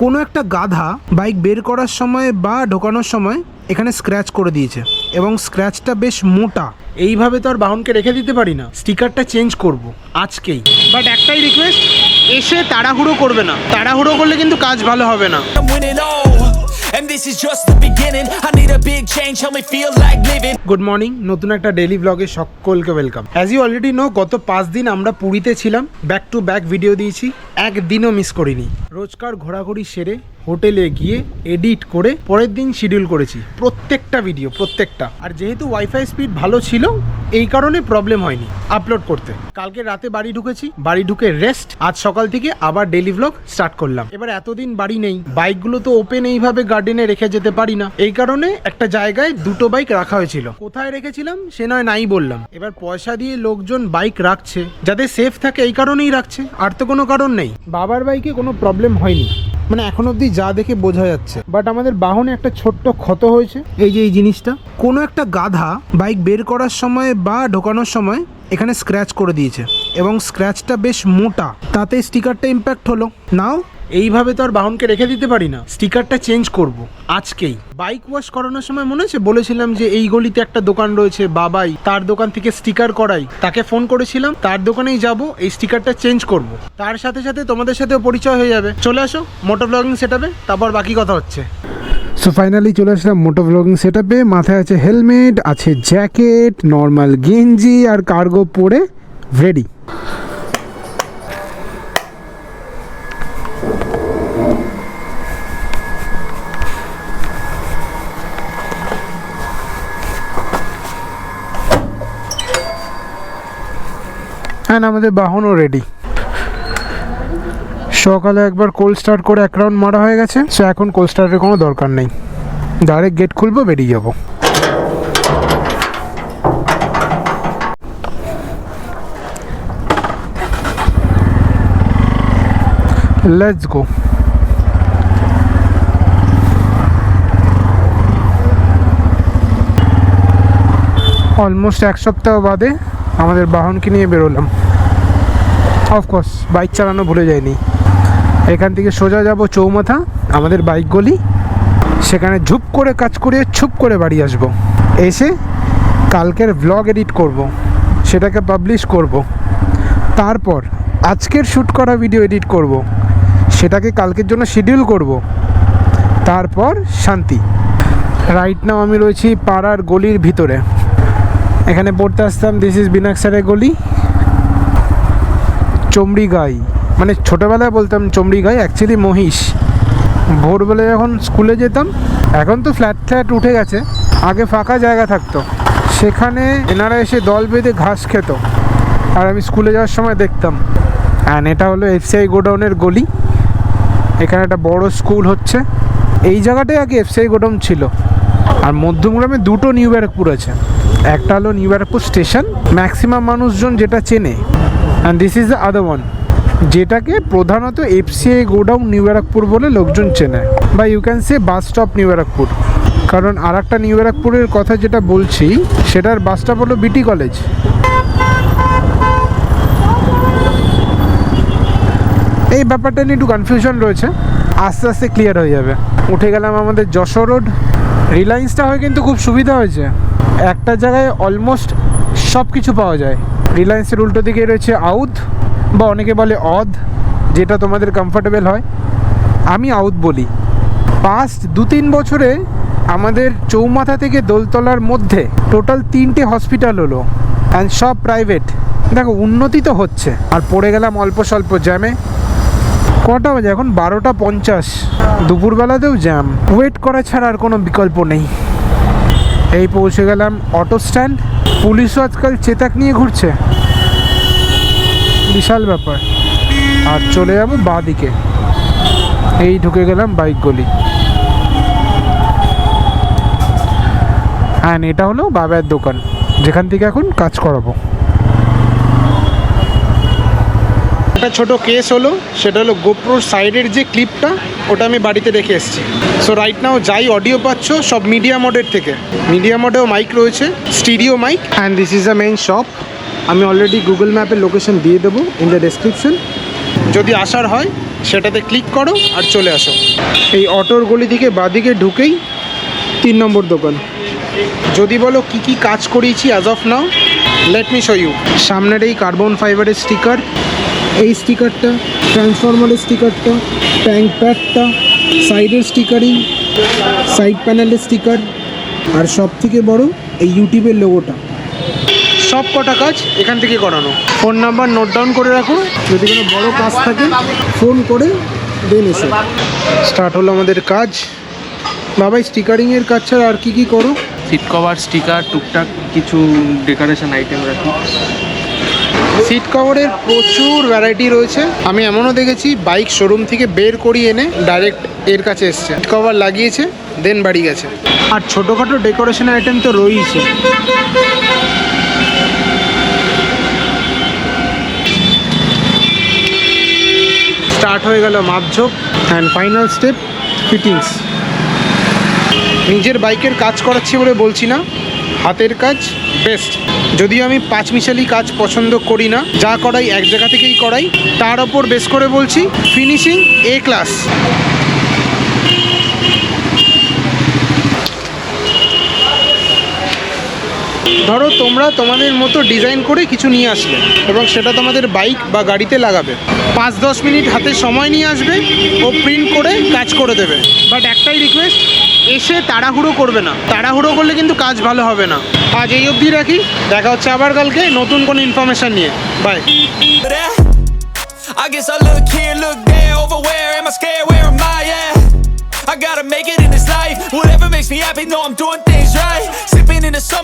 কোনো একটা গাধা বাইক বের করার সময় বা ঢোকানোর সময় এখানে স্ক্র্যাচ করে দিয়েছে এবং স্ক্র্যাচটা বেশ মোটা। এইভাবে তো আর বাহনকে রেখে দিতে পারি না, স্টিকারটা চেঞ্জ করব আজকেই। বাট একটাই রিকোয়েস্ট, এসে তাড়াহুড়ো করবে না, তাড়াহুড়ো করলে কিন্তু কাজ ভালো হবে না। গুড মর্নিং, নতুন একটা ডেইলি ব্লগে সকলকে welcome. As you already know, গত 5 দিন আমরা পুরীতে ছিলাম, ব্যাক টু ব্যাক ভিডিও দিয়েছি, একদিনও মিস করিনি। রোজকার ঘোরাঘুরি সেরে হোটেলে গিয়ে এডিট করে পরের দিন শিডিউল করেছি প্রত্যেকটা ভিডিও, প্রত্যেকটা। আর যেহেতু ওয়াইফাই স্পিড ভালো ছিল, এই কারণে প্রবলেম হয়নি আপলোড করতে। কালকে রাতে বাড়ি ঢুকেছি, বাড়ি ঢুকে রেস্ট, আজ সকাল থেকে আবার ডেইলি ব্লগ স্টার্ট করলাম। এবার এতদিন বাড়ি নেই, বাইকগুলো তো ওপেন এইভাবে গার্ডেনে রেখে যেতে পারি না, এই কারণে একটা জায়গায় দুটো বাইক রাখা হয়েছিল। কোথায় রেখেছিলাম সে নয় নাই বললাম। এবার পয়সা দিয়ে লোকজন বাইক রাখছে যাতে সেফ থাকে, এই কারণেই রাখছে, আর তো কোনো কারণ নেই। বাবার বাইকে কোনো প্রবলেম হয়নি, মানে এখন অবধি যা দেখে বোঝা যাচ্ছে। বাট আমাদের বাহনে একটা ছোট্ট ক্ষত হয়েছে। এই যে এই জিনিসটা, কোনো একটা গাধা বাইক বের করার সময় বা ঢোকানোর সময় এখানে স্ক্র্যাচ করে দিয়েছে এবং স্ক্র্যাচটা বেশ মোটা, তাতে স্টিকারটা ইম্প্যাক্ট হলো। নাও এইভাবে তো আর বাহনকে রেখে দিতে পারি না, স্টিকারটা চেঞ্জ করব আজকেই। বাইক ওয়াশ করানোর সময় মনে আছে বলেছিলাম যে এই গলিতে একটা দোকান রয়েছে বাবাই, তার দোকান থেকে স্টিকার করাই। তাকে ফোন করেছিলাম, তার দোকানেই যাব, এই স্টিকারটা চেঞ্জ করব। তার সাথে সাথে তোমাদের সাথেও পরিচয় হয়ে যাবে। চলে আসো মোটো ব্লগিং সেটআপে, তারপর বাকি কথা হচ্ছে। সো ফাইনালি চলে আসলাম মোটো ব্লগিং সেটআপে। মাথায় আছে হেলমেট, আছে জ্যাকেট, নর্মাল গেঞ্জি আর কার্গো পরে রেডি। হ্যাঁ, আমাদের বাহনও রেডি। সকালে একবার কোল্ড স্টার্ট করে এক রাউন্ড মারা হয়ে গেছে, সো এখন কোল্ড স্টার্টের কোনো দরকার নেই, ডাইরেক্ট গেট খুলবো, বেরিয়ে যাবো। Let's go. অলমোস্ট এক সপ্তাহ বাদে আমাদের বাহনকে নিয়ে বেরোলাম। অফকোর্স বাইক চালানো ভুলে যায়নি। এখান থেকে সোজা যাব চৌমাথা, আমাদের বাইক গলি, সেখানে ঝুপ করে কাজ করিয়ে ছুপ করে বাড়ি আসব। এসে কালকের ব্লগ এডিট করব, সেটাকে পাবলিশ করব। তারপর আজকের শ্যুট করা ভিডিও এডিট করব, সেটাকে কালকের জন্য শিডিউল করব। তারপর শান্তি। রাইট নাও আমি রয়েছি পাড়ার গলির ভিতরে। এখানে পড়তে আসতাম, দিস ইজ বিনাকসারের গলি, চমড়ি গাই, মানে ছোটোবেলায় বলতাম চমড়ি গাই, অ্যাকচুয়ালি মহিষ। ভোরবেলায় যখন স্কুলে যেতাম, এখন তো ফ্ল্যাট উঠে গেছে, আগে ফাঁকা জায়গা থাকতো, সেখানে এনারা এসে দল বেঁধে ঘাস খেত, আর আমি স্কুলে যাওয়ার সময় দেখতাম। অ্যান্ড এটা হলো এফসিআই গোডাউনের গলি। এখানে একটা বড় স্কুল হচ্ছে। এই জায়গাটায় আগে এফসিআই গোডাউন ছিল। আর মধ্যমগ্রামে দুটো নিউ ব্যারাকপুর আছে, একটা হলো নিউ ব্যারাকপুর স্টেশন, ম্যাক্সিমাম মানুষজন যেটা চেনে, and this is the other one, যেটাকে প্রধানত এফসিআই গোডাউন নিউ ব্যারাকপুর বলে লোকজন চেনে, বা you can say bus stop New Barrackpore. কারণ আর একটা নিউ ব্যারাকপুরের কথা যেটা বলছি, সেটার বাস স্টপ হলো বিটি কলেজ। এই ব্যাপারটা নিয়ে একটু কনফিউশন রয়েছে, আস্তে আস্তে ক্লিয়ার হয়ে যাবে। উঠে গেলাম আমাদের যশোর রোড। রিলায়েন্সটা হয়ে কিন্তু খুব সুবিধা হয়েছে, একটা জায়গায় অলমোস্ট সব কিছু পাওয়া যায়। রিলায়েন্সের উল্টো দিকে রয়েছে আউধ, বা অনেকে বলে অধ, যেটা তোমাদের কমফর্টেবল হয়। আমি আউধ বলি। পাস্ট 2-3 বছরে আমাদের চৌমাথা থেকে দোলতলার মধ্যে টোটাল 3টে হসপিটাল হলো, অ্যান্ড সব প্রাইভেট। দেখো উন্নতি তো হচ্ছে। আর পড়ে গেলাম অল্প স্বল্প জ্যামে। কটা বাজে এখন? 12:50। দুপুরবেলাতেও জ্যাম, ওয়েট করা ছাড়া আর কোনো বিকল্প নেই। এই পৌঁছে গেলাম অটো স্ট্যান্ড। পুলিশও আজকাল চেতাক নিয়ে ঘুরছে, বিশাল ব্যাপার। আর চলে যাব বাঁ দিকে। এই ঢুকে গেলাম বাইক গলি। হ্যাঁ, এটা হলো বাবার দোকান, যেখান থেকে এখন কাজ করাবো। একটা ছোট কেস হলো, সেটা হলো গোপ্রোর সাইডের যে ক্লিপটা, ওটা আমি বাড়িতে রেখে এসেছি। সো রাইট নাও যাই অডিও পাচ্ছ সব মিডিয়া মোডের থেকে। মিডিয়া মোডেও মাইক রয়েছে, stereo mic. And this is the main shop. আমি অলরেডি গুগল ম্যাপের লোকেশন দিয়ে দেবো ইন দ্য ডেসক্রিপশন। যদি আসার হয় সেটাতে ক্লিক করো আর চলে আসো। এই অটোর গলি থেকে বাঁদিকে ঢুকেই 3 নম্বর দোকান। যদি বলো কি কি কাজ করিয়েছি as of now, let me show you. সামনের এই কার্বন ফাইবারের স্টিকার, এই স্টিকারটা, ট্রান্সফরমারের স্টিকারটা, ট্যাঙ্ক প্যাডটা, সাইডের স্টিকারিং, সাইড প্যানেলের স্টিকার, আর সব থেকে বড় এই ইউটিউবের লোগোটা। সব কটা কাজ এখান থেকে করানো। ফোন নাম্বার নোট ডাউন করে রাখো, যদি কোনো বড় কাজ থাকে ফোন করে দেন এসে। স্টার্ট হলো আমাদের কাজ। বাবাই স্টিকারিংয়ের কাজ ছাড়া আর কি করো? সিট কভার, স্টিকার, টুকটাক কিছু ডেকোরেশন আইটেম রাখি। সিট কভারের প্রচুর ভ্যারাইটি রয়েছে। আমি এমনও দেখেছি বাইক শোরুম থেকে বের করিয়ে এনে ডাইরেক্ট এর কাছে এসছে, সিট কভার লাগিয়েছে, দেন বাড়ি গেছে। আর ছোটোখাটো ডেকোরেশন আইটেম তো রয়েছে। স্টার্ট হয়ে গেল মাপঝোপ অ্যান্ড ফাইনাল স্টেপ ফিটিংস। নিজের বাইকের কাজ করাচ্ছি বলে বলছি না, হাতের কাজ বেস্ট। যদিও আমি পাঁচমিশালি কাজ পছন্দ করি না, যা করাই এক জায়গা থেকেই করাই, তার ওপর বেস করে বলছি ফিনিশিং এ ক্লাস। ধরো তোমরা তোমাদের মতো ডিজাইন করে কিছু নিয়ে আসলে এবং সেটা তোমাদের বাইক বা গাড়িতে লাগাবে, 5-10 মিনিট হাতে সময় নিয়ে আসবে ও প্রিন্ট করে কাজ করে দেবে। বাট একটাই রিকোয়েস্ট, এসে তাড়াহুড়ো করবে না। তাড়াহুড়ো করলে কিন্তু কাজ ভালো হবে না। আজ এই অবধি রাখি, দেখা হচ্ছে আবার কালকে নতুন কোনো ইনফরমেশান নিয়ে। By. I guess I look here, look there, over where am I scared, where am I at? I gotta make it in this life, whatever makes me happy, know I'm doing things right, sipping in the summer.